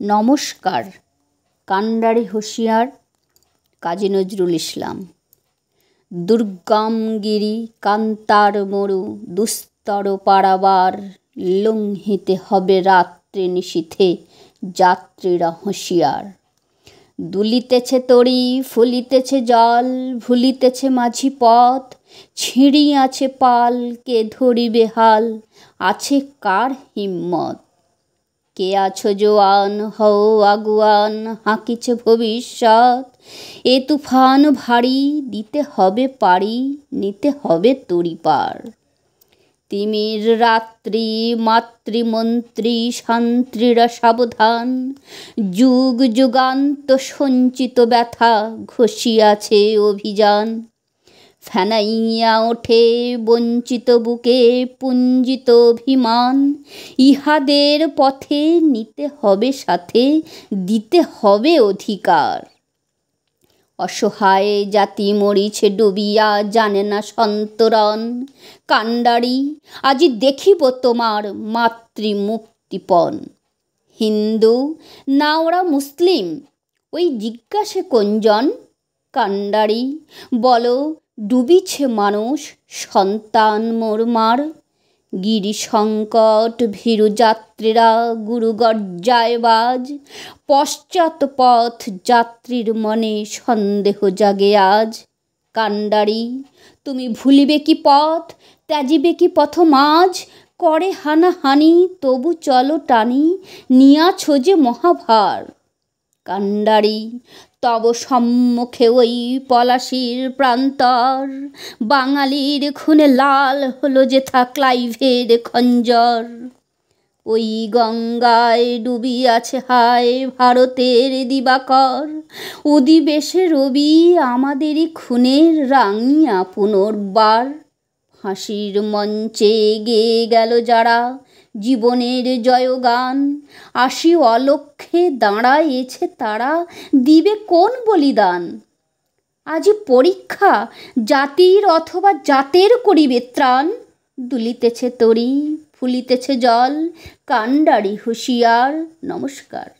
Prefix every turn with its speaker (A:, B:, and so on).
A: নমস্কার। কান্ডারি হুঁশিয়ার, কাজী নজরুল ইসলাম। দুর্গম গিরি কান্তার মরু দুস্তর পারাবার, লঙ্ঘিতে হবে রাত্রি নিশীথে যাত্রীরা হুঁশিয়ার। দুলিতেছে তরী ফুলিতেছে জল, ভুলিতেছে মাঝি পথ, ছিঁড়িয়াছে পাল, কে ধরিবে হাল, আছে কার হিম্মত। কে আছো জোয়ান, হও আগুয়ান, হাঁকিছে ভবিষ্যৎ। এ তুফান ভারী, দিতে হবে পারি, নিতে হবে তরিপার। তিমির রাত্রি, মাতৃমন্ত্রী শান্ত্রীরা সাবধান, যুগ যুগান্ত সঞ্চিত ব্যথা ঘষিয়াছে অভিযান। ফেনাইয়া ওঠে বঞ্চিত বুকে পুঞ্জিত অভিমান, ইহাদের পথে নিতে হবে সাথে, দিতে হবে অধিকার। অসহায় জাতি মরিছে ডুবিয়া, জানে না সন্তরণ। কান্ডারি, আজি দেখিব তোমার মাতৃমুক্তিপণ। হিন্দু না ওরা মুসলিম, ওই জিজ্ঞাসে কোনজন? কান্ডারি, বলো ডুবিছে মানুষ, সন্তান মোরমার। গিরি সংকট ভীরু যাত্রীরা গুরু গর্জায় বাজ, পশ্চাৎ পথ যাত্রীর মনে সন্দেহ জাগে আজ। কান্ডারি, তুমি ভুলিবে কি পথ, ত্যাজিবে কি পথ মাঝ? করে হানাহানি তবু চলো টানি, নিয়াছ যে মহাভার। কান্ডারি, তব সম্মুখে ওই পলাশির প্রান্তর, বাঙালির খুনে লাল হলো যেথা ক্লাইভের খঞ্জর। ওই গঙ্গায় ডুবিয়াছে হায় ভারতের দিবাকর, অধিবেশে রবি আমাদেরই খুনের রাঙিয়া পুনর্বার। ফাঁসির মঞ্চে গেয়ে গেল যারা জীবনের জয়গান, আসি অলক্ষ্যে দাঁড়ায়েছে তারা, দিবে কোন বলিদান? আজি পরীক্ষা জাতির অথবা জাতের করিবে ত্রাণ। দুলিতেছে তরী ফুলিতেছে জল, কান্ডারি হুঁশিয়ার। নমস্কার।